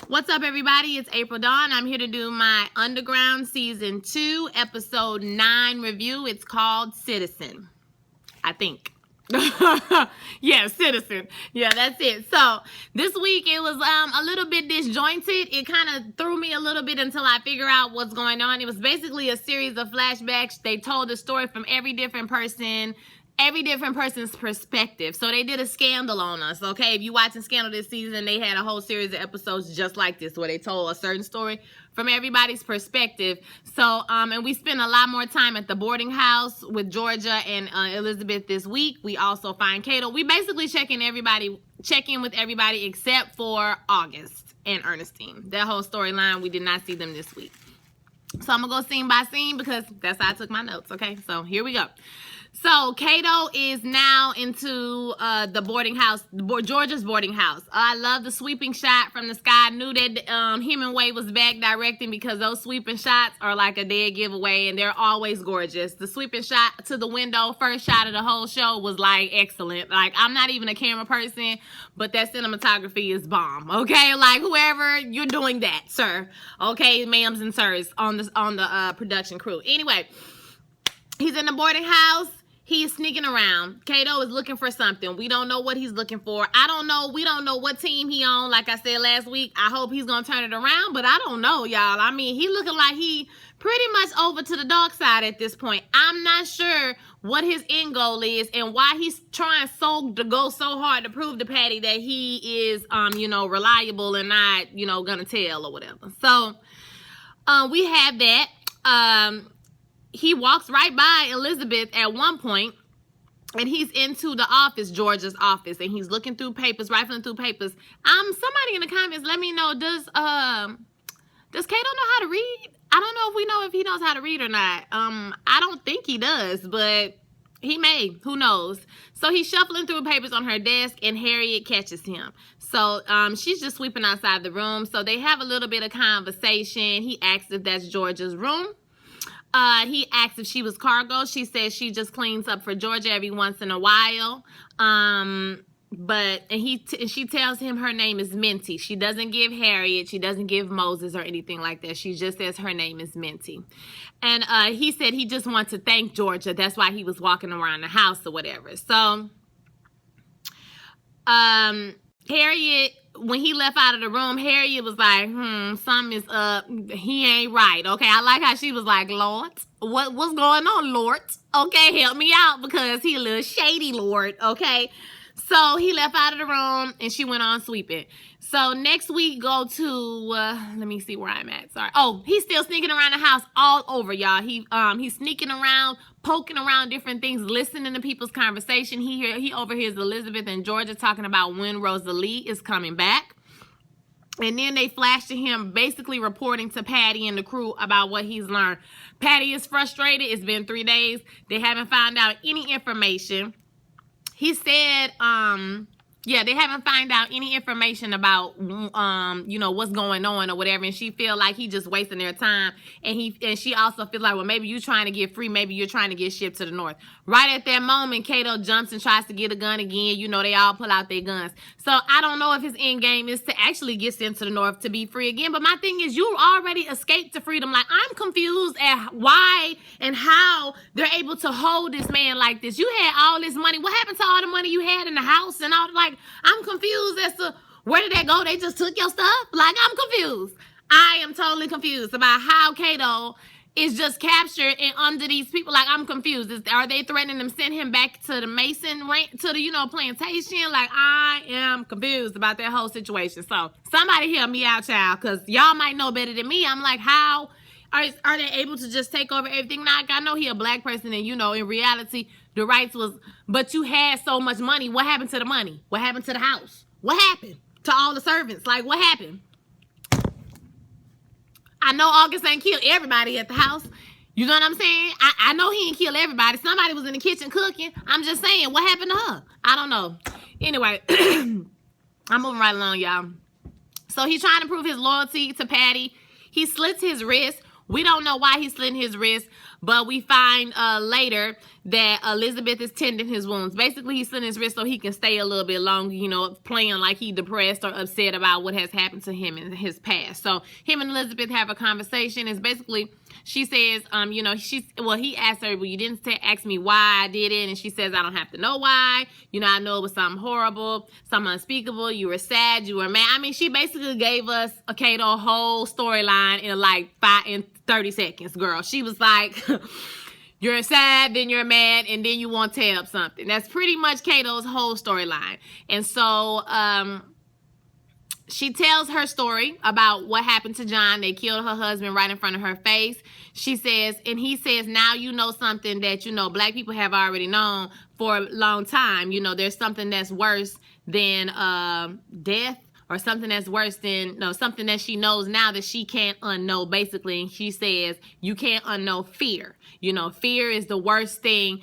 What's up, everybody? It's April Dawn. I'm here to do my Underground Season 2, Episode 9 review. It's called Citizen, I think. Yeah, Citizen. Yeah, that's it. So this week it was a little bit disjointed. It kind of threw me a little bit until I figure out what's going on. It was basically a series of flashbacks. They told the story from every different person's perspective. So they did a Scandal on us, okay? If you watching Scandal this season, they had a whole series of episodes just like this where they told a certain story from everybody's perspective. So, and we spent a lot more time at the boarding house with Georgia and Elizabeth this week. We also find Kato. We basically check in with everybody except for August and Ernestine. That whole storyline, we did not see them this week. So I'm going to go scene by scene because that's how I took my notes, okay? So here we go. So Kato is now into the boarding house, Georgia's boarding house. I love the sweeping shot from the sky. I knew that Hemingway was back directing because those sweeping shots are like a dead giveaway and they're always gorgeous. The sweeping shot to the window, first shot of the whole show, was like excellent. Like, I'm not even a camera person, but that cinematography is bomb. Okay, like whoever, you're doing that, sir. Okay, ma'ams and sirs on the production crew. Anyway, he's in the boarding house. He's sneaking around. Kato is looking for something. We don't know what he's looking for. I don't know. We don't know what team he on. Like I said last week, I hope he's going to turn it around, but I don't know, y'all. I mean, he looking like he pretty much over to the dark side at this point. I'm not sure what his end goal is and why he's trying to go so hard to prove to Patty that he is, reliable and not, gonna tell or whatever. So, we have that. He walks right by Elizabeth at one point, and he's into the office, Georgia's office, and he's looking through papers, rifling through papers. Somebody in the comments, let me know, does Kato know how to read? I don't know if we know if he knows how to read or not. I don't think he does, but he may. Who knows? So he's shuffling through papers on her desk, and Harriet catches him. So she's just sweeping outside the room. So they have a little bit of conversation. He asks if that's Georgia's room. He asked if she was cargo. She says she just cleans up for Georgia every once in a while. She tells him her name is Minty. She doesn't give Harriet. She doesn't give Moses or anything like that. She just says her name is Minty. And he said he just wants to thank Georgia. That's why he was walking around the house or whatever. So, Harriet, when he left out of the room, Harriet was like, something is up. He ain't right. Okay, I like how she was like, Lord, what's going on, Lord? Okay, help me out because he a little shady, Lord. Okay, so he left out of the room and she went on sweeping. So next week, go to, let me see where I'm at. Sorry. Oh, he's still sneaking around the house all over, y'all. He's sneaking around, poking around different things, listening to people's conversation. He overhears Elizabeth and Georgia talking about when Rosalie is coming back. And then they flash to him basically reporting to Patty and the crew about what he's learned. Patty is frustrated. It's been 3 days. They haven't found out any information. He said, they haven't found out any information about, what's going on or whatever. And she feel like he just wasting their time. And she also feels like, well, maybe you're trying to get free. Maybe you're trying to get shipped to the north. Right at that moment, Kato jumps and tries to get a gun again. They all pull out their guns. So I don't know if his end game is to actually get sent to the north to be free again. But my thing is, you already escaped to freedom. Like, I'm confused at why and how they're able to hold this man like this. You had all this money. What happened to all the money you had in the house and all? Like, I'm confused as to where did that go? They just took your stuff? Like, I'm confused. I am totally confused about how Kato is just captured and under these people. Like, I'm confused. Are they threatening to send him back to the Mason ranch, to the, plantation? Like, I am confused about that whole situation. So somebody help me out, child, because y'all might know better than me. I'm like, how are they able to just take over everything? Now, I know he a black person and, in reality, the rights was, but you had so much money. What happened to the money? What happened to the house? What happened to all the servants? Like, what happened? I know August ain't killed everybody at the house. You know what I'm saying? I know he ain't killed everybody. Somebody was in the kitchen cooking. I'm just saying, what happened to her? I don't know. Anyway, I'm moving right along, y'all. So he's trying to prove his loyalty to Patty. He slits his wrist. We don't know why he's slitting his wrist, but we find later that Elizabeth is tending his wounds. Basically, he's slitting his wrist so he can stay a little bit longer, you know, playing like he depressed or upset about what has happened to him in his past. So him and Elizabeth have a conversation. It's basically, she says, you know, he asked her, well, you didn't ask me why I did it. And she says, I don't have to know why. You know, I know it was something horrible, something unspeakable. You were sad, you were mad. I mean, she basically gave us a Kato whole storyline in like 30 seconds, girl. She was like, you're sad, then you're mad, and then you want Tab something. That's pretty much Kato's whole storyline. And so, she tells her story about what happened to John. They killed her husband right in front of her face. She says, and he says, now you know something that, you know, black people have already known for a long time. You know, there's something that's worse than death, or something that's worse than, no, something that she knows now that she can't unknow, basically. And she says, you can't unknow fear. You know, fear is the worst thing,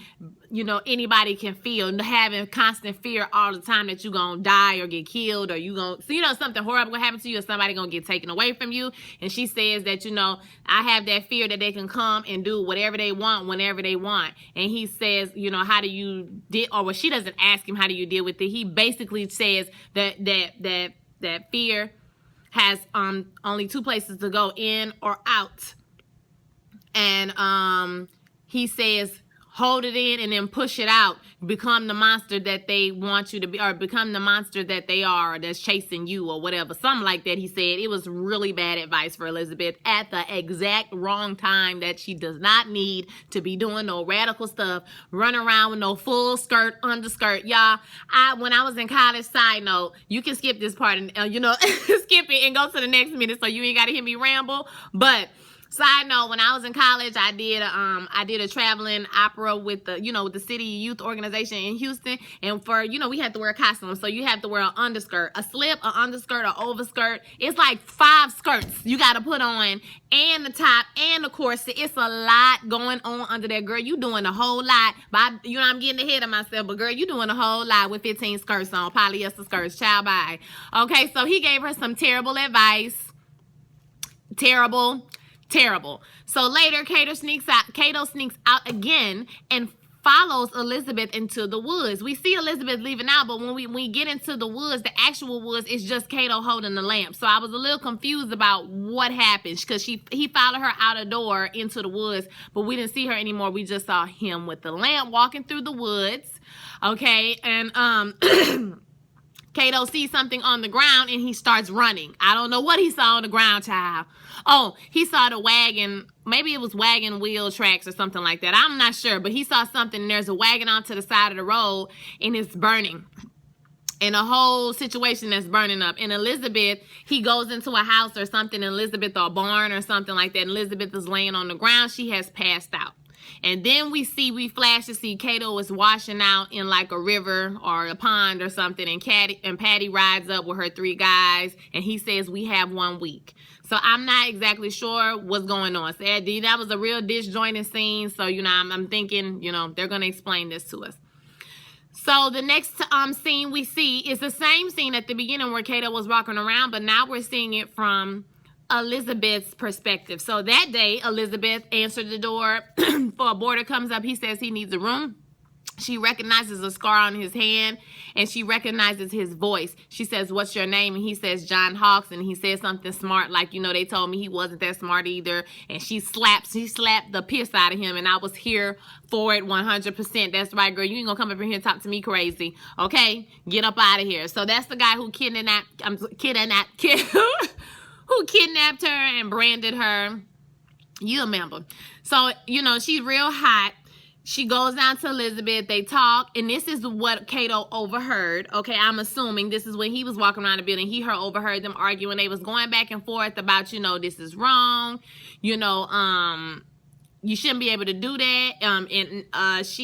you know, anybody can feel. Having constant fear all the time that you're going to die or get killed, or you going to, so, you know, something horrible going to happen to you, or somebody going to get taken away from you. And she says that, you know, I have that fear that they can come and do whatever they want, whenever they want. And he says, you know, how do you deal, or well, she doesn't ask him, how do you deal with it? He basically says that fear has only two places to go, in or out. And he says, hold it in and then push it out. Become the monster that they want you to be, or become the monster that they are, that's chasing you, or whatever. Something like that, he said. It was really bad advice for Elizabeth at the exact wrong time, that she does not need to be doing no radical stuff, run around with no full skirt, underskirt. Y'all, when I was in college, side note, you can skip this part and, you know, skip it and go to the next minute so you ain't got to hear me ramble. But side note, when I was in college, I did a traveling opera with the, you know, with the city youth organization in Houston. And for, you know, we had to wear a costume. So you have to wear an underskirt, a slip, an underskirt, an overskirt. It's like 5 skirts you got to put on, and the top and the corset. It's a lot going on under there, girl. You doing a whole lot. But you know, I'm getting ahead of myself, but girl, you doing a whole lot with 15 skirts on, polyester skirts. Child, bye. Okay, so he gave her some terrible advice. Terrible. So later, Kato sneaks out again and follows Elizabeth into the woods. We see Elizabeth leaving out, but when we get into the woods, the actual woods, is just Kato holding the lamp. So I was a little confused about what happened, because he followed her out a door into the woods, but we didn't see her anymore. We just saw him with the lamp walking through the woods. Okay, and Kato sees something on the ground and he starts running. I don't know what he saw on the ground, child. Oh, he saw the wagon. Maybe it was wagon wheel tracks or something like that. I'm not sure, but he saw something. And there's a wagon onto the side of the road and it's burning. And a whole situation that's burning up. And Elizabeth, he goes into a house or something, and Elizabeth, or a barn or something like that. And Elizabeth is laying on the ground. She has passed out. And then we flash to see Kato is washing out in like a river or a pond or something. And Patty rides up with her 3 guys. And he says, we have 1 week. So I'm not exactly sure what's going on. So that was a real disjointed scene. So, you know, I'm thinking, you know, they're going to explain this to us. So the next scene we see is the same scene at the beginning where Kato was walking around. But now we're seeing it from Elizabeth's perspective. So that day, Elizabeth answered the door for a boarder comes up. He says he needs a room. She recognizes a scar on his hand, and she recognizes his voice. She says, what's your name? And he says, John Hawks. And he says something smart, like, you know, they told me he wasn't that smart either. And she slapped the piss out of him. And I was here for it 100%. That's right, girl. You ain't gonna come up in here and talk to me crazy. Okay? Get up out of here. So that's the guy who kidnapped her and branded her. You remember. So, you know, she's real hot. She goes down to Elizabeth. They talk. And this is what Kato overheard. Okay, I'm assuming this is when he was walking around the building. He overheard them arguing. They was going back and forth about, you know, this is wrong. You know, you shouldn't be able to do that.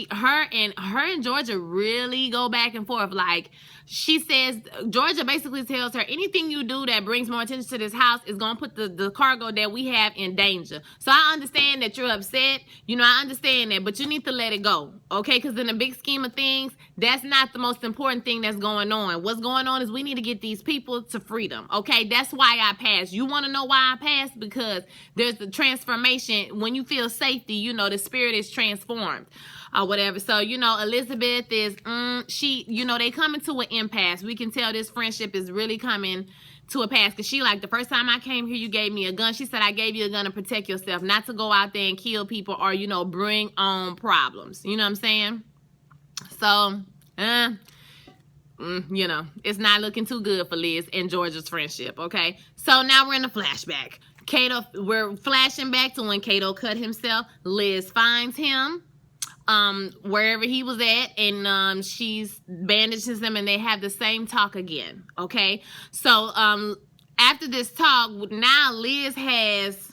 Her and Georgia really go back and forth. Like, she says, Georgia basically tells her, anything you do that brings more attention to this house is going to put the cargo that we have in danger. So I understand that you're upset. You know, I understand that, but you need to let it go. Okay? Because in the big scheme of things, that's not the most important thing that's going on. What's going on is we need to get these people to freedom. Okay? That's why I passed. You want to know why I passed? Because there's the transformation. When you feel safety, you know, the spirit is transformed. or whatever. So, you know, Elizabeth is, she, you know, they coming to an impasse. We can tell this friendship is really coming to a pass, because she like, the first time I came here, you gave me a gun. She said, I gave you a gun to protect yourself, not to go out there and kill people or, you know, bring on problems. You know what I'm saying? So, you know, it's not looking too good for Liz and Georgia's friendship, okay? So now we're in a flashback. Kato, we're flashing back to when Kato cut himself. Liz finds him wherever he was at, and she's bandages him, and they have the same talk again, okay? So after this talk, now Liz has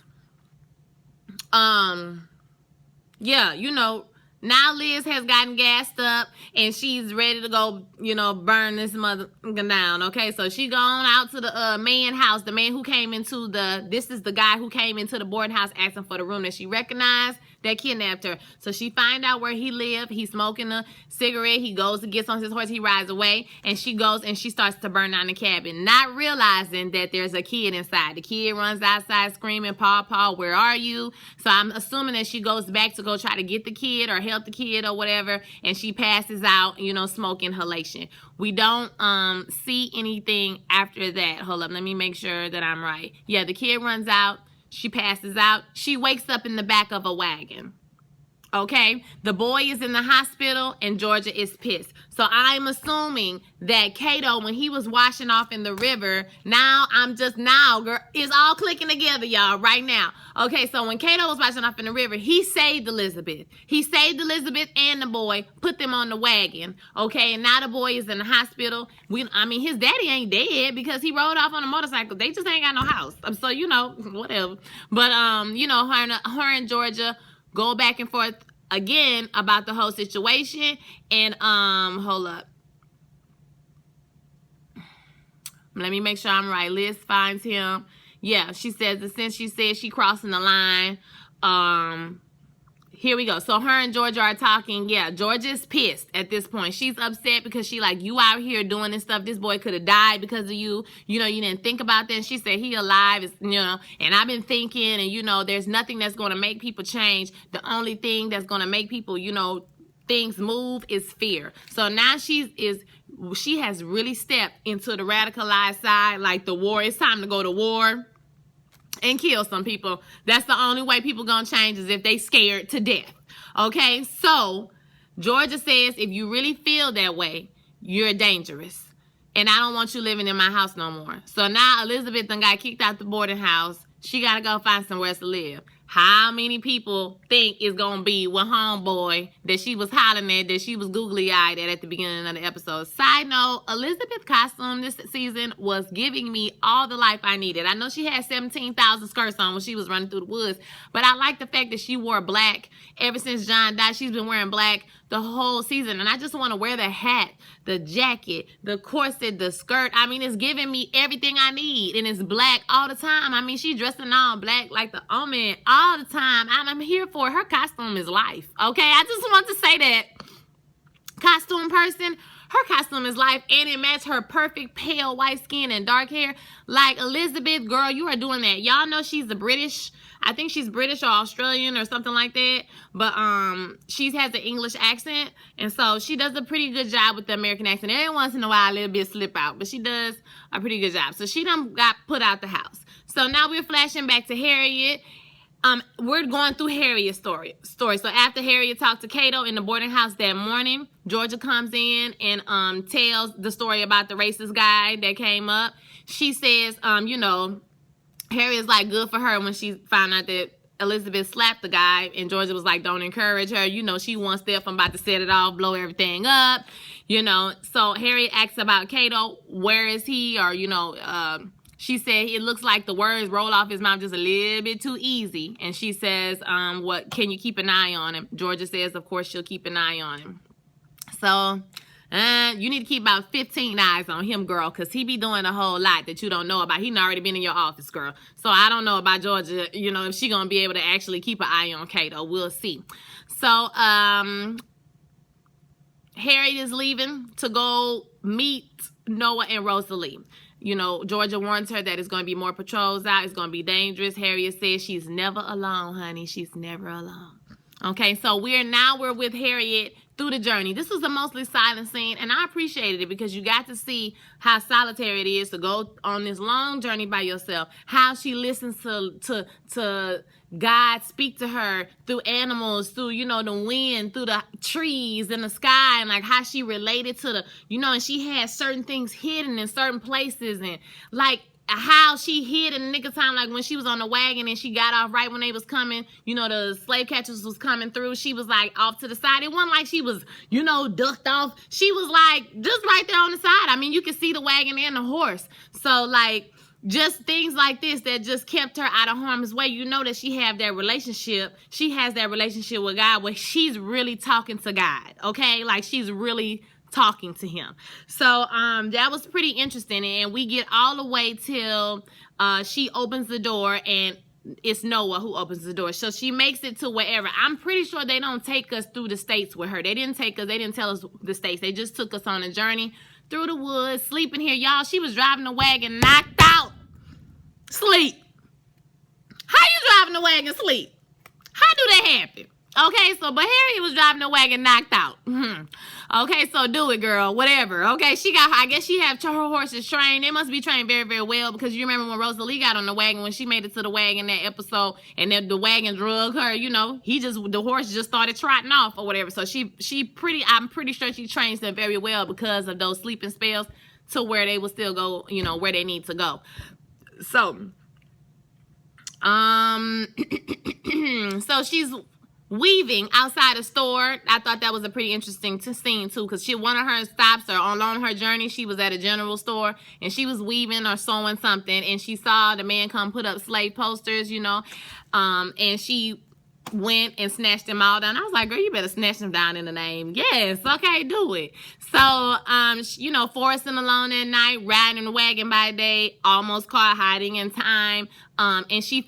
yeah, you know, now Liz has gotten gassed up, and she's ready to go, you know, burn this mother down, okay? So she gone out to the man house, the man who came into this is the guy who came into the boarding house asking for the room that she recognized that kidnapped her. So she find out where he lived. He's smoking a cigarette. He goes and gets on his horse. He rides away, and she goes and she starts to burn down the cabin, not realizing that there's a kid inside. The kid runs outside screaming, "Paw, Paw, where are you?" So I'm assuming that she goes back to go try to get the kid or help the kid or whatever, and she passes out, you know, smoke inhalation. We don't see anything after that. Hold up, let me make sure that I'm right. Yeah, the kid runs out. She passes out. She wakes up in the back of a wagon. Okay? The boy is in the hospital, and Georgia is pissed. So I'm assuming that Kato, when he was washing off in the river, girl, it's all clicking together, y'all, right now. Okay, so when Kato was washing off in the river, he saved Elizabeth. He saved Elizabeth and the boy, put them on the wagon. Okay, and now the boy is in the hospital. His daddy ain't dead because he rode off on a motorcycle. They just ain't got no house. So, you know, whatever. But, you know, her and Georgia go back and forth again about the whole situation. And hold up, let me make sure I'm right. Liz finds him. Yeah, she says that since she said she crossing the line, here we go. So her and Georgia are talking. Yeah, Georgia's pissed at this point. She's upset because she like, you out here doing this stuff. This boy could have died because of you. You know, you didn't think about that. And she said, he alive, is, you know, and I've been thinking, and, you know, there's nothing that's going to make people change. The only thing that's going to make people, you know, things move is fear. So now she has really stepped into the radicalized side, like the war. It's time to go to war and kill some people. That's the only way people gonna change, is if they scared to death. Okay, so Georgia says, if you really feel that way, you're dangerous, and I don't want you living in my house no more. So now Elizabeth done got kicked out the boarding house. She gotta go find somewhere else to live. How many people think it's gonna be with homeboy that she was hollering at, that she was googly-eyed at the beginning of the episode? Side note, Elizabeth's costume this season was giving me all the life I needed. I know she had 17,000 skirts on when she was running through the woods, but I like the fact that she wore black. Ever since John died, she's been wearing black the whole season, and I just want to wear the hat, the jacket, the corset, the skirt. I mean, it's giving me everything I need, and it's black all the time. I mean, she's dressing all black like the omen all the time. I'm here for it. Her costume is life, okay? I just want to say that. Costume person, her costume is life, and it matched her perfect pale white skin and dark hair. Like, Elizabeth, girl, you are doing that. Y'all know she's I think she's British or Australian or something like that, but she has an English accent, and so she does a pretty good job with the American accent. Every once in a while, a little bit slip out, but she does a pretty good job. So she done got put out the house. So now we're flashing back to Harriet. We're going through Harriet's story. So after Harriet talked to Kato in the boarding house that morning, Georgia comes in and tells the story about the racist guy that came up. She says, you know, Harriet's like, good for her when she found out that Elizabeth slapped the guy, and Georgia was like, don't encourage her. You know, she one step from about to set it off, blow everything up, you know. So Harriet asks about Kato, where is he? Or, you know, she said it looks like the words roll off his mouth just a little bit too easy. And she says, what, can you keep an eye on him? Georgia says, of course, she'll keep an eye on him. So you need to keep about 15 eyes on him, girl, because he be doing a whole lot that you don't know about. He done already been in your office, girl. So I don't know about Georgia, you know, if she going to be able to actually keep an eye on Kato. We'll see. So Harriet is leaving to go meet Noah and Rosalie. You know, Georgia warns her that it's going to be more patrols out. It's going to be dangerous. Harriet says she's never alone, honey. She's never alone. Okay, so we're with Harriet through the journey. This was a mostly silent scene, and I appreciated it because you got to see how solitary it is to go on this long journey by yourself. How she listens to God speak to her through animals, through, you know, the wind, through the trees and the sky, and like how she related to the, you know, and she had certain things hidden in certain places, and like how she hid in the nick of time, like when she was on the wagon and she got off right when they was coming, you know, the slave catchers was coming through. She was like off to the side. It wasn't like she was, you know, ducked off. She was like just right there on the side. I mean, you could see the wagon and the horse. So like just things like this that just kept her out of harm's way. You know that she has that relationship with God where she's really talking to God, okay? Like she's really talking to him. So that was pretty interesting, and we get all the way till she opens the door, and it's Noah who opens the door. So she makes it to wherever. I'm pretty sure they don't take us through the states with her. They didn't tell us the states. They just took us on a journey through the woods, sleeping here. Y'all, she was driving the wagon knocked out. Sleep. How you driving the wagon sleep? How do that happen? Okay, so but Harriet was driving the wagon knocked out. Okay, so do it, girl. Whatever. Okay, I guess she have her horses trained. They must be trained very, very well, because you remember when Rosalie got on the wagon, when she made it to the wagon that episode, and then the wagon drug her, you know, the horse just started trotting off or whatever. So I'm pretty sure she trains them very well because of those sleeping spells to where they will still go, you know, where they need to go. So, so she's weaving outside the store. I thought that was a pretty interesting scene too, because one of her stops or along her journey, she was at a general store and she was weaving or sewing something, and she saw the man come put up slave posters, you know, and she went and snatched them all down. I was like, girl, you better snatch them down in the name. Yes, okay, do it. So, you know, forcing alone at night, riding the wagon by day, almost caught hiding in time. And she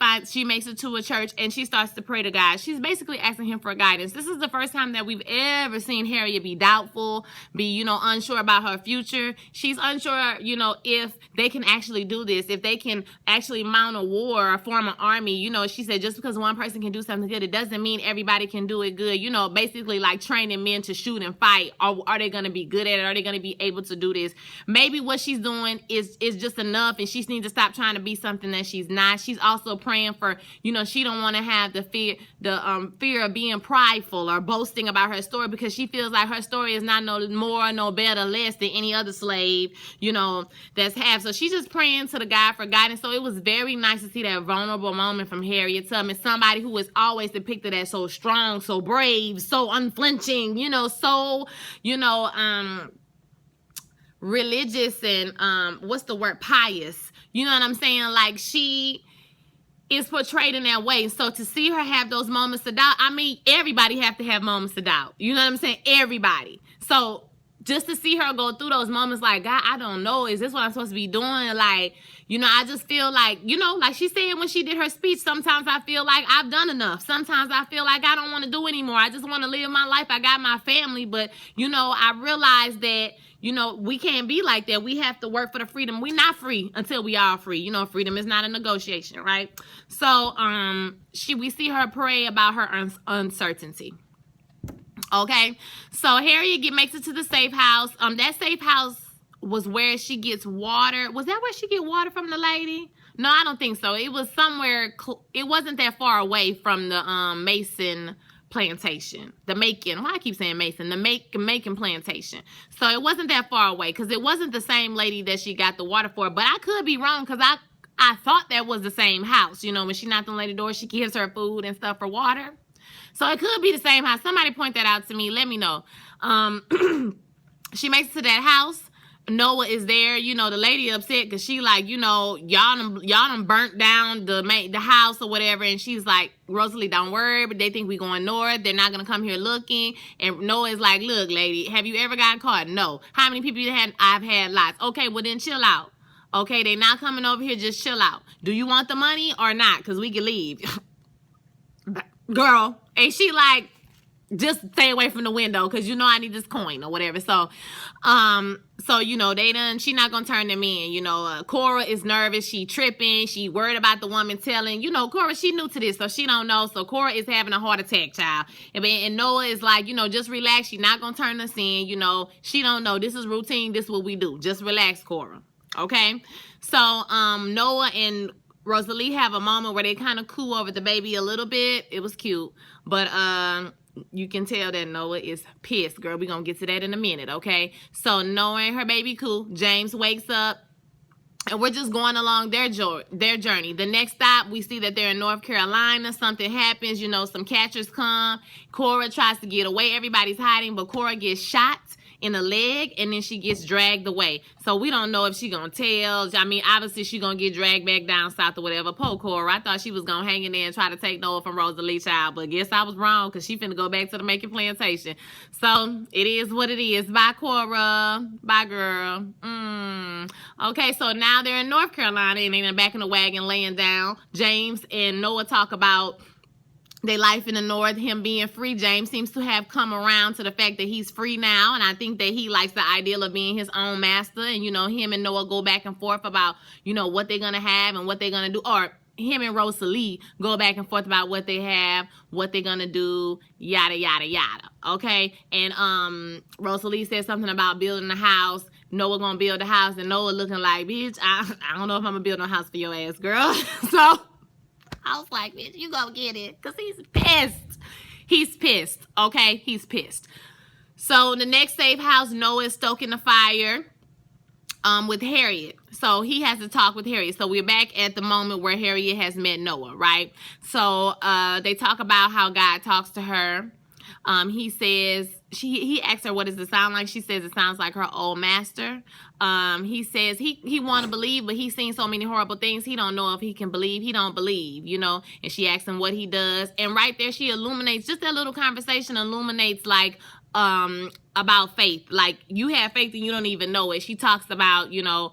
makes it to a church and she starts to pray to God. She's basically asking him for guidance. This is the first time that we've ever seen Harriet be doubtful, you know, unsure about her future. She's unsure, you know, if they can actually do this, if they can actually mount a war or form an army. You know, she said just because one person can do something good, it doesn't mean everybody can do it good. You know, basically like training men to shoot and fight. Are they going to be good at it? Are they going to be able to do this? Maybe what she's doing is just enough, and she needs to stop trying to be something that she's not. She's also praying for, you know, she don't want to have the fear of being prideful or boasting about her story, because she feels like her story is not no more, no better, less than any other slave, you know, that's have. So she's just praying to the God for guidance. So it was very nice to see that vulnerable moment from Harriet Tubman, somebody who is always depicted as so strong, so brave, so unflinching, you know, so, you know, religious and what's the word, pious. You know what I'm saying? Like she is portrayed in that way. So to see her have those moments of doubt, I mean, everybody have to have moments of doubt. You know what I'm saying? Everybody. So just to see her go through those moments like, God, I don't know, is this what I'm supposed to be doing? Like, you know, I just feel like, you know, like she said when she did her speech, sometimes I feel like I've done enough. Sometimes I feel like I don't want to do anymore. I just want to live my life. I got my family. But, you know, I realized that, you know, we can't be like that. We have to work for the freedom. We're not free until we are free. You know, freedom is not a negotiation, right? So we see her pray about her uncertainty. Okay, so Harriet makes it to the safe house. That safe house was where she gets water. Was that where she get water from the lady? No, I don't think so. It was somewhere. It wasn't that far away from the Mason plantation. The Macon. Why I keep saying Mason? The Macon plantation. So it wasn't that far away, because it wasn't the same lady that she got the water for. But I could be wrong, because I thought that was the same house. You know, when she knocked on the lady's door, she gives her food and stuff for water. So it could be the same house. Somebody point that out to me. Let me know. She makes it to that house. Noah is there. You know, the lady upset because she like, you know, y'all done burnt down the house or whatever. And she's like, Rosalie, don't worry, but they think we going north. They're not going to come here looking. And Noah is like, look, lady, have you ever gotten caught? No. How many people you had? I've had lots. Okay, well then chill out. Okay, they not coming over here. Just chill out. Do you want the money or not? Because we can leave. Girl. And she like, just stay away from the window because you know I need this coin or whatever. So you know, she not gonna turn them in. You know, Cora is nervous, she tripping, she worried about the woman telling. You know, Cora, she new to this, so she don't know. So Cora is having a heart attack, child. And Noah is like, you know, just relax, she not gonna turn us in. You know, she don't know, this is routine, this is what we do. Just relax, Cora. Okay? So Noah and Rosalie have a moment where they kind of coo over the baby a little bit. It was cute, but you can tell that Noah is pissed, girl. We're gonna get to that in a minute, okay? So Noah and her baby cool. James wakes up, and we're just going along their journey. The next stop, we see that they're in North Carolina. Something happens, you know, some catchers come. Cora tries to get away. Everybody's hiding, but Cora gets shot in the leg, and then she gets dragged away. So we don't know if she gonna tell. I mean, obviously she gonna get dragged back down south or whatever. Poor Cora. I thought she was gonna hang in there and try to take Noah from Rosalie, child, but guess I was wrong because she finna go back to the Macon plantation. So it is what it is. Bye, Cora. Bye, girl. Okay, so now they're in North Carolina, and they're back in the wagon laying down. James and Noah talk about their life in the North, him being free. James seems to have come around to the fact that he's free now, and I think that he likes the ideal of being his own master. And, you know, him and Noah go back and forth about, you know, what they're going to have and what they're going to do. Or him and Rosalie go back and forth about what they have, what they're going to do, yada, yada, yada. Okay? And Rosalie said something about building a house. Noah going to build a house, and Noah looking like, bitch, I don't know if I'm going to build a house for your ass, girl. So I was like, bitch, you gonna get it. Because he's pissed. He's pissed. Okay? He's pissed. So the next safe house, Noah is stoking the fire with Harriet. So he has to talk with Harriet. So we're back at the moment where Harriet has met Noah, right? So they talk about how God talks to her. He says, he asks her, what does it sound like? She says it sounds like her old master. He says he want to believe, but he's seen so many horrible things. He don't know if he can believe. He don't believe, you know. And she asks him what he does. And right there, she illuminates, just that little conversation illuminates, like, about faith. Like, you have faith and you don't even know it. She talks about, you know,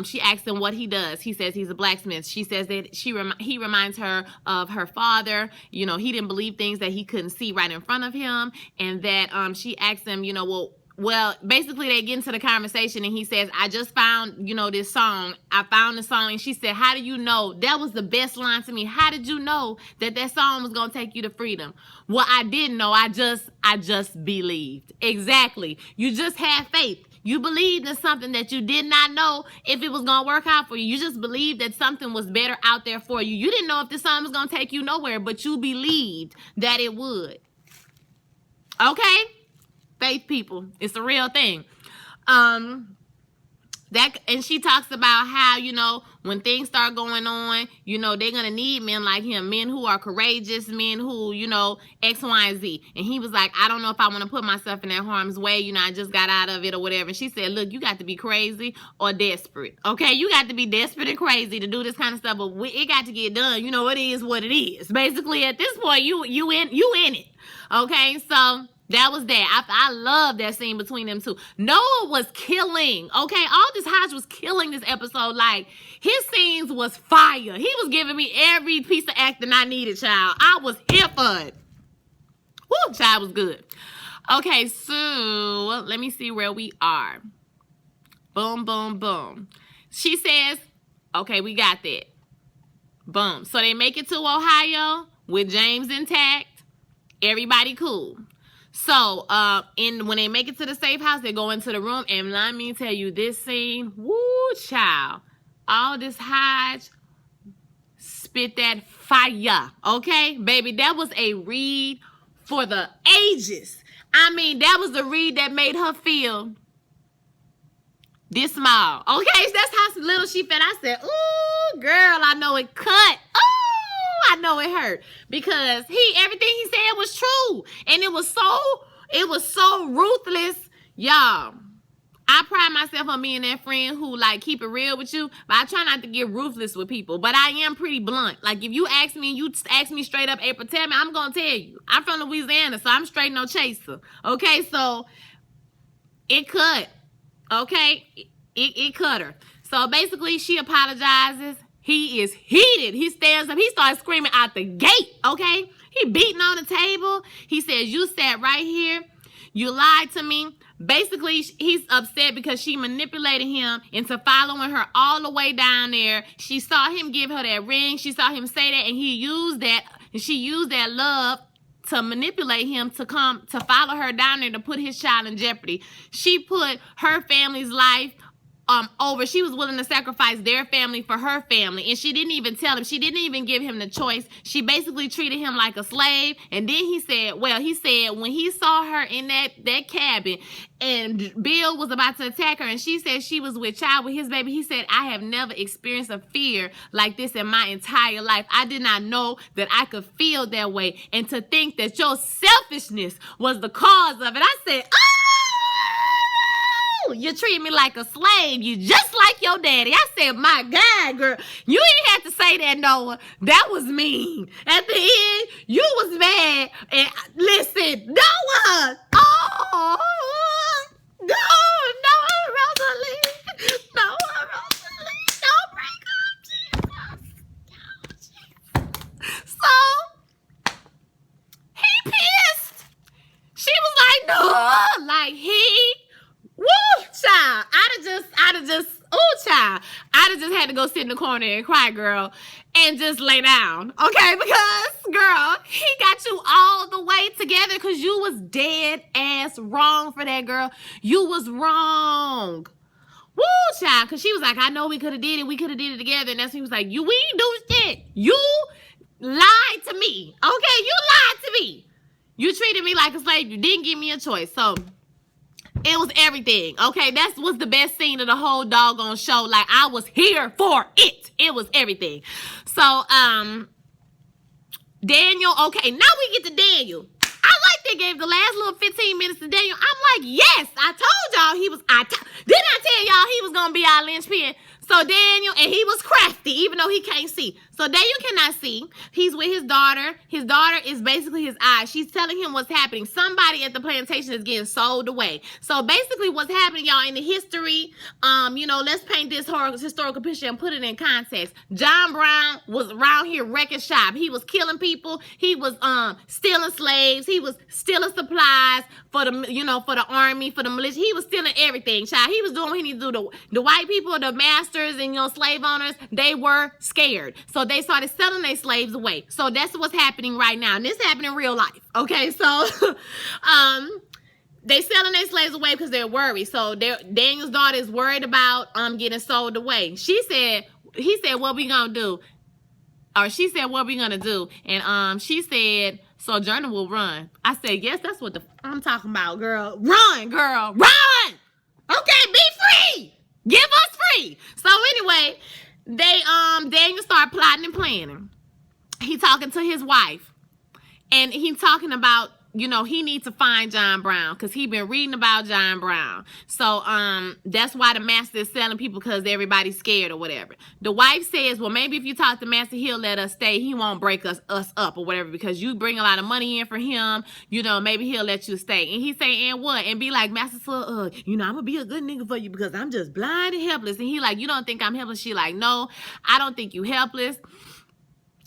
she asks him what he does. He says he's a blacksmith. She says that he reminds her of her father. You know, he didn't believe things that he couldn't see right in front of him. And that she asks him, you know, well, basically they get into the conversation, and he says, I just found, you know, this song. I found the song. And she said, how do you know? That was the best line to me. How did you know that that song was going to take you to freedom? Well, I didn't know. I just believed. Exactly. You just had faith. You believed in something that you did not know if it was going to work out for you. You just believed that something was better out there for you. You didn't know if this song was going to take you nowhere, but you believed that it would. Okay? Faith, people. It's a real thing. And she talks about how, you know, when things start going on, you know, they're going to need men like him, men who are courageous, men who, you know, X, Y, and Z. And he was like, I don't know if I want to put myself in that harm's way. You know, I just got out of it or whatever. And she said, look, you got to be crazy or desperate. Okay, you got to be desperate and crazy to do this kind of stuff, but it got to get done. You know, it is what it is. Basically, at this point, you in it. Okay, so that was that. I love that scene between them two. Noah was killing. Okay, Aldous Hodge was killing this episode. Like, his scenes was fire. He was giving me every piece of acting I needed, child. I was here for it. Woo, child, was good. Okay, so let me see where we are. Boom, boom, boom. She says, okay, we got that. Boom. So they make it to Ohio with James intact. Everybody cool. So, when they make it to the safe house, they go into the room, and let me tell you, this scene, woo, child, Aldous Hodge spit that fire, okay? Baby, that was a read for the ages. I mean, that was the read that made her feel this small, okay? That's how little she felt. I said, ooh, girl, I know it cut. Ooh, I know it hurt, because everything he said was true, and it was so ruthless. Y'all, I pride myself on being that friend who, like, keep it real with you, but I try not to get ruthless with people, but I am pretty blunt. Like, if you ask me and you ask me straight up, April, tell me, I'm gonna tell you. I'm from Louisiana, so I'm straight no chaser, okay? So it cut, okay? It cut her. So basically, she apologizes. He is heated. He stands up. He starts screaming out the gate, okay? He beating on the table. He says, you sat right here. You lied to me. Basically, he's upset because she manipulated him into following her all the way down there. She saw him give her that ring. She saw him say that, and he used that. And she used that love to manipulate him to come to follow her down there to put his child in jeopardy. She put her family's life over. She was willing to sacrifice their family for her family, and she didn't even tell him. She didn't even give him the choice. She basically treated him like a slave. And then he said when he saw her in that cabin and Bill was about to attack her, and she said she was with child with his baby, he said, I have never experienced a fear like this in my entire life. I did not know that I could feel that way, and to think that your selfishness was the cause of it. I said, you treat me like a slave. You just like your daddy. I said, my God, girl, you ain't had to say that, Noah. That was mean. At the end, you was mad. And listen, Noah. Oh, no, Rosalie. Noah, Rosalie. Don't break up, Jesus. So, he pissed. She was like, no, like woo, child. I'd have just had to go sit in the corner and cry, girl, and just lay down, okay? Because, girl, he got you all the way together because you was dead ass wrong for that, girl. You was wrong. Woo, child, because she was like, I know we could have did it. We could have did it together. And that's when he was like, we ain't do shit. You lied to me, okay? You lied to me. You treated me like a slave. You didn't give me a choice, so it was everything, okay? That was the best scene of the whole doggone show. Like, I was here for it. It was everything. So, Daniel, okay, now we get to Daniel. I like they gave the last little 15 minutes to Daniel. I'm like, yes, I told y'all didn't I tell y'all he was going to be our linchpin? So Daniel, and he was crafty, even though he can't see. So Daniel cannot see. He's with his daughter. His daughter is basically his eye. She's telling him what's happening. Somebody at the plantation is getting sold away. So basically what's happening, y'all, in the history, let's paint this historical picture and put it in context. John Brown was around here wrecking shop. He was killing people. He was stealing slaves. He was stealing supplies for the army, for the militia. He was stealing everything, child. He was doing what he needed to do. The white people, the masters and slave owners, they were scared. So they started selling their slaves away. So that's what's happening right now. And this happened in real life. Okay, so they selling their slaves away because they're worried. So Daniel's daughter is worried about getting sold away. He said, what we gonna do? Or she said, what we gonna do? And she said, Sojourner will run. I said, yes, that's what I'm talking about, girl. Run, girl, run! Okay, be free! Give us free. So anyway, Daniel started plotting and planning. He talking to his wife, and he talking about, he needs to find John Brown because he been reading about John Brown. So that's why the master is selling people, because everybody's scared or whatever. The wife says, well, maybe if you talk to master, he'll let us stay. He won't break us up or whatever, because you bring a lot of money in for him. Maybe he'll let you stay. And he say, and what? And be like, master, I'm gonna be a good nigga for you because I'm just blind and helpless. And he like, you don't think I'm helpless? She like, no, I don't think you helpless.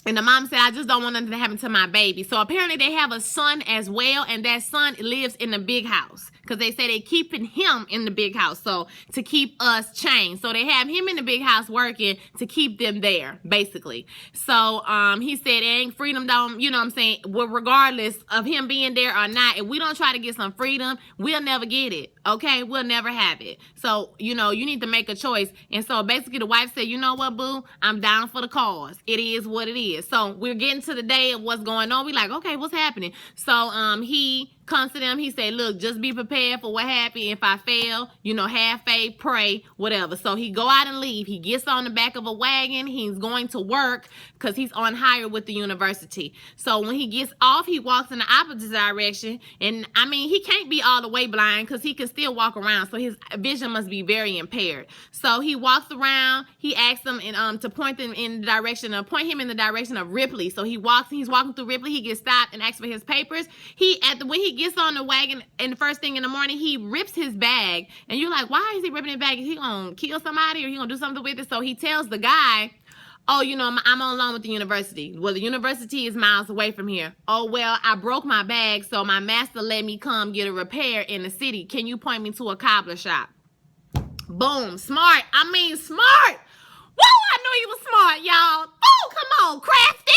And the mom said, I just don't want nothing to happen to my baby. So apparently they have a son as well. And that son lives in the big house, because they say they keeping him in the big house. So to keep us chained. So they have him in the big house working to keep them there, basically. So he said, it ain't freedom, don't, you know what I'm saying? Well, regardless of him being there or not, if we don't try to get some freedom, we'll never get it. Okay, we'll never have it. So, you need to make a choice. And so basically the wife said, you know what, boo? I'm down for the cause. It is what it is. So we're getting to the day of what's going on. We like, okay, what's happening? So he comes to them. He said, look, just be prepared for what happened. If I fail, have faith, pray, whatever. So he go out and leave. He gets on the back of a wagon. He's going to work because he's on hire with the university. So when he gets off, he walks in the opposite direction. And he can't be all the way blind because he can still walk around. So his vision must be very impaired. So he walks around. He asks them to point him in the direction of Ripley. So he's walking through Ripley. He gets stopped and asks for his papers. When he gets on the wagon and the first thing in the morning, he rips his bag. And you're like, why is he ripping his bag? Is he gonna kill somebody or he gonna do something with it? So he tells the guy, Oh, I'm on loan with the university. Well, the university is miles away from here. Oh, well, I broke my bag, so my master let me come get a repair in the city. Can you point me to a cobbler shop? Boom. Smart. I mean, smart. Woo, I knew you was smart, y'all. Woo, come on, crafty.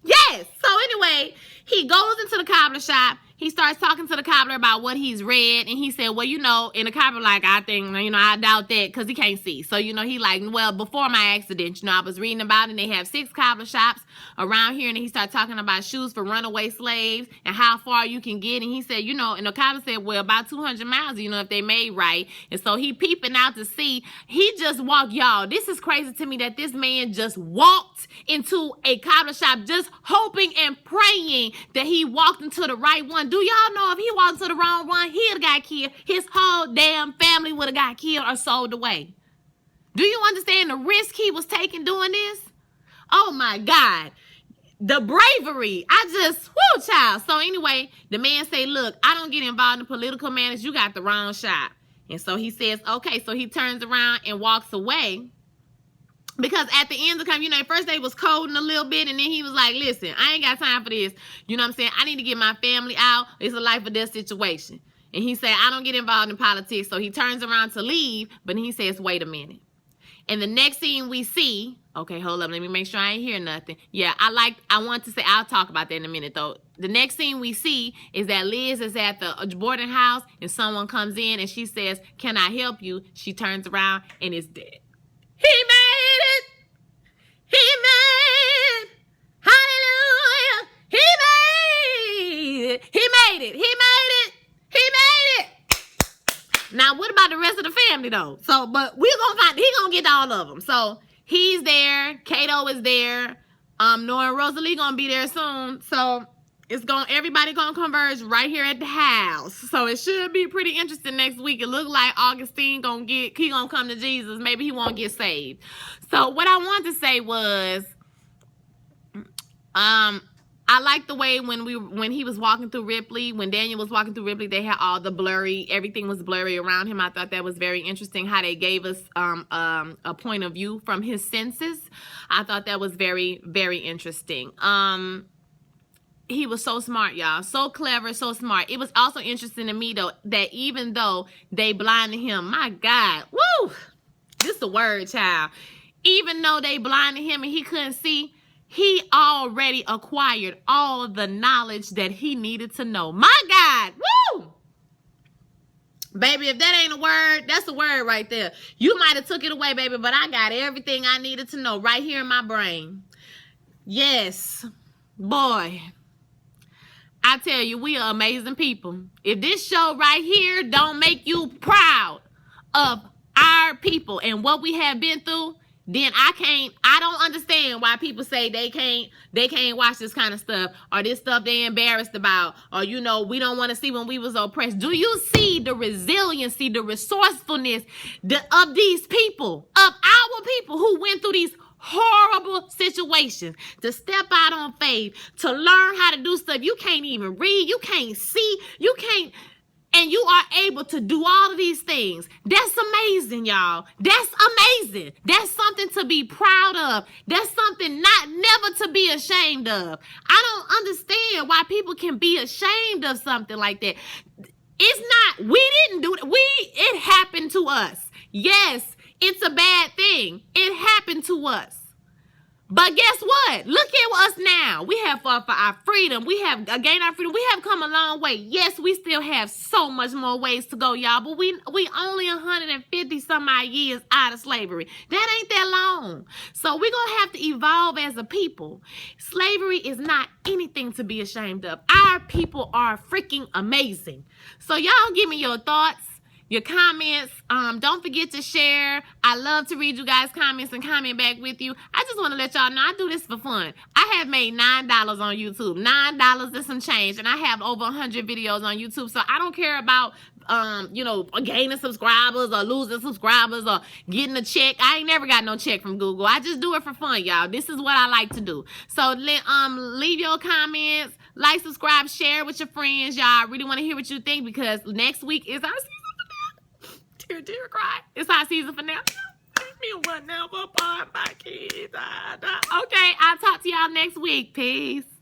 Yes. So anyway, he goes into the cobbler shop. He starts talking to the cobbler about what he's read. And he said, well, and the cobbler like, I think, I doubt that because he can't see. So, he like, well, before my accident, I was reading about it. And they have 6 cobbler shops around here. And he started talking about shoes for runaway slaves and how far you can get. And he said, and the cobbler said, well, about 200 miles, if they made right. And so he peeping out to see. He just walked, y'all. This is crazy to me that this man just walked into a cobbler shop just hoping and praying that he walked into the right one. Do y'all know if he walked into the wrong one, he'd have got killed. His whole damn family would have got killed or sold away. Do you understand the risk he was taking doing this? Oh my God. The bravery. Whoo, child. So anyway, the man say, look, I don't get involved in political matters. You got the wrong shop. And so he says, okay. So he turns around and walks away. Because at the end of the time, at first they was coding a little bit, and then he was like, listen, I ain't got time for this. You know what I'm saying? I need to get my family out. It's a life or death situation. And he said, I don't get involved in politics. So he turns around to leave, but he says, wait a minute. And the next scene we see, okay, hold up, let me make sure I ain't hear nothing. Yeah, I want to say, I'll talk about that in a minute though. The next scene we see is that Liz is at the boarding house, and someone comes in and she says, can I help you? She turns around and is dead. He made it! He made it! Hallelujah! He made it! He made it! He made it! He made it! Now, what about the rest of the family, though? So, but we're gonna find, he gonna get all of them. So, he's there. Kato is there. Nora and Rosalie gonna be there soon. So, everybody gonna converge right here at the house. So it should be pretty interesting next week. It look like Augustine he gonna come to Jesus. Maybe he won't get saved. So what I wanted to say was, I like the way when he was walking through Ripley, when Daniel was walking through Ripley, they had all the everything was blurry around him. I thought that was very interesting how they gave us a point of view from his senses. I thought that was very, very interesting. He was so smart, y'all. So clever, so smart. It was also interesting to me, though, that even though they blinded him, my God, woo, this is a word, child. Even though they blinded him and he couldn't see, he already acquired all the knowledge that he needed to know. My God, woo! Baby, if that ain't a word, that's a word right there. You might have took it away, baby, but I got everything I needed to know right here in my brain. Yes, boy. I tell you, we are amazing people. If this show right here don't make you proud of our people and what we have been through, then I don't understand why people say they can't watch this kind of stuff, or this stuff they embarrassed about, or we don't want to see when we was oppressed. Do you see the resiliency, the resourcefulness of these people, of our people who went through these horrible situations, to step out on faith, to learn how to do stuff you can't even read, you can't see, you can't, and you are able to do all of these things? That's amazing, y'all. That's amazing. That's something to be proud of. That's something never to be ashamed of. I don't understand why people can be ashamed of something like that. It's not, we didn't do it. It happened to us. Yes, it's a bad thing. It happened to us. But guess what? Look at us now. We have fought for our freedom. We have gained our freedom. We have come a long way. Yes, we still have so much more ways to go, y'all. But we only 150 some odd years out of slavery. That ain't that long. So we're going to have to evolve as a people. Slavery is not anything to be ashamed of. Our people are freaking amazing. So y'all give me your thoughts, your comments. Don't forget to share. I love to read you guys' comments and comment back with you. I just want to let y'all know I do this for fun. I have made $9 on YouTube. $9 and some change. And I have over 100 videos on YouTube. So I don't care about gaining subscribers or losing subscribers or getting a check. I ain't never got no check from Google. I just do it for fun, y'all. This is what I like to do. So leave your comments, like, subscribe, share with your friends, y'all. I really want to hear what you think, because next week is our season finale. Tear cry. It's our season finale. will never part my kids. Okay, I'll talk to y'all next week. Peace.